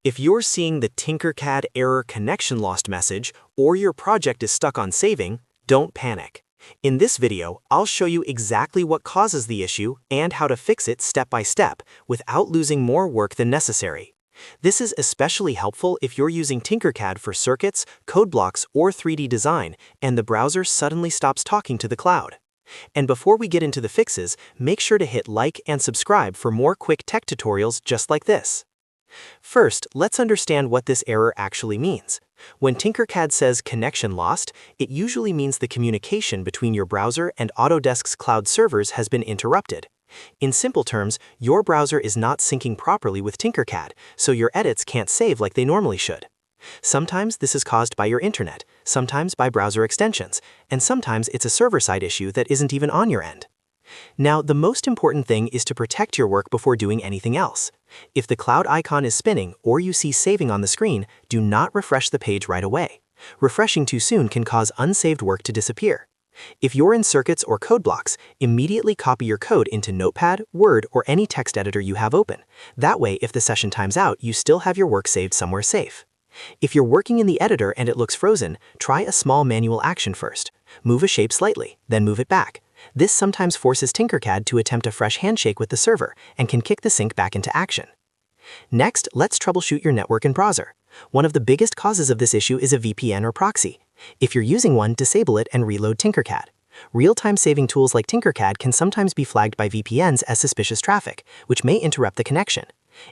If you're seeing the Tinkercad error connection lost message or your project is stuck on saving, don't panic. In this video, I'll show you exactly what causes the issue and how to fix it step by step without losing more work than necessary. This is especially helpful if you're using Tinkercad for circuits, Codeblocks, or 3D design and the browser suddenly stops talking to the cloud. And before we get into the fixes, make sure to hit like and subscribe for more quick tech tutorials just like this. First, let's understand what this error actually means. When Tinkercad says connection lost, it usually means the communication between your browser and Autodesk's cloud servers has been interrupted. In simple terms, your browser is not syncing properly with Tinkercad, so your edits can't save like they normally should. Sometimes this is caused by your internet, sometimes by browser extensions, and sometimes it's a server-side issue that isn't even on your end. Now, the most important thing is to protect your work before doing anything else. If the cloud icon is spinning or you see saving on the screen, do not refresh the page right away. Refreshing too soon can cause unsaved work to disappear. If you're in circuits or Codeblocks, immediately copy your code into Notepad, Word, or any text editor you have open. That way, if the session times out, you still have your work saved somewhere safe. If you're working in the editor and it looks frozen, try a small manual action first. Move a shape slightly, then move it back. This sometimes forces Tinkercad to attempt a fresh handshake with the server and can kick the sync back into action. Next, let's troubleshoot your network and browser. One of the biggest causes of this issue is a VPN or proxy. If you're using one, disable it and reload Tinkercad. Real-time saving tools like Tinkercad can sometimes be flagged by VPNs as suspicious traffic, which may interrupt the connection.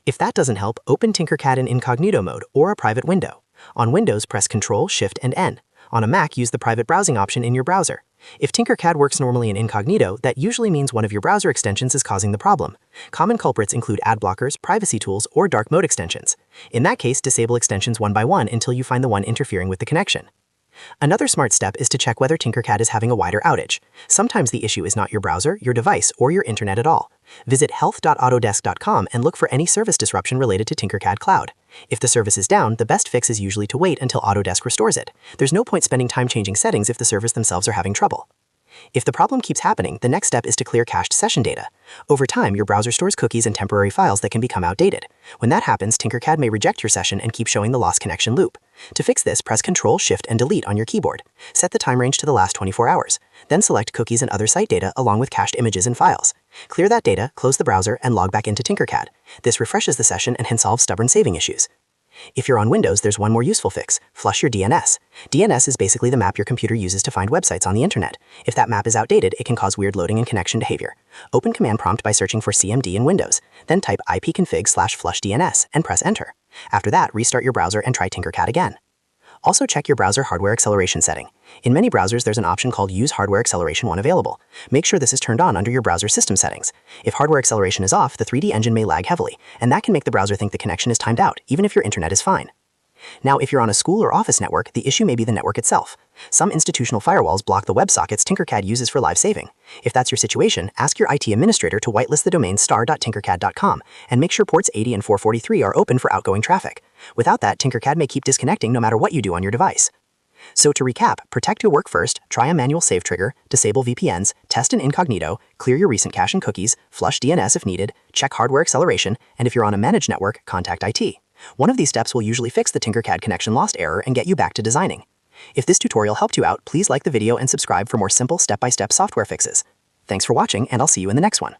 If that doesn't help, open Tinkercad in Incognito mode or a private window. On Windows, press Ctrl, Shift, and N. On a Mac, use the private browsing option in your browser. If Tinkercad works normally in Incognito, that usually means one of your browser extensions is causing the problem. Common culprits include ad blockers, privacy tools, or dark mode extensions. In that case, disable extensions one by one until you find the one interfering with the connection. Another smart step is to check whether Tinkercad is having a wider outage. Sometimes the issue is not your browser, your device, or your internet at all. Visit health.autodesk.com and look for any service disruption related to Tinkercad Cloud. If the service is down, the best fix is usually to wait until Autodesk restores it. There's no point spending time changing settings if the servers themselves are having trouble. If the problem keeps happening, the next step is to clear cached session data. Over time, your browser stores cookies and temporary files that can become outdated. When that happens, Tinkercad may reject your session and keep showing the lost connection loop. To fix this, press Ctrl, Shift, and Delete on your keyboard. Set the time range to the last 24 hours. Then select cookies and other site data along with cached images and files. Clear that data, close the browser, and log back into Tinkercad. This refreshes the session and can solve stubborn saving issues. If you're on Windows, there's one more useful fix: flush your DNS. DNS is basically the map your computer uses to find websites on the internet. If that map is outdated, it can cause weird loading and connection behavior. Open Command Prompt by searching for CMD in Windows, then type ipconfig/flushdns and press Enter. After that, restart your browser and try Tinkercad again. Also check your browser hardware acceleration setting. In many browsers, there's an option called Use Hardware Acceleration when available. Make sure this is turned on under your browser system settings. If hardware acceleration is off, the 3D engine may lag heavily, and that can make the browser think the connection is timed out, even if your internet is fine. Now, if you're on a school or office network, the issue may be the network itself. Some institutional firewalls block the WebSockets Tinkercad uses for live saving. If that's your situation, ask your IT administrator to whitelist the domain star.tinkercad.com and make sure ports 80 and 443 are open for outgoing traffic. Without that, Tinkercad may keep disconnecting no matter what you do on your device. So to recap, protect your work first, try a manual save trigger, disable VPNs, test in Incognito, clear your recent cache and cookies, flush DNS if needed, check hardware acceleration, and if you're on a managed network, contact IT. One of these steps will usually fix the Tinkercad connection lost error and get you back to designing. If this tutorial helped you out, please like the video and subscribe for more simple step-by-step software fixes. Thanks for watching, and I'll see you in the next one.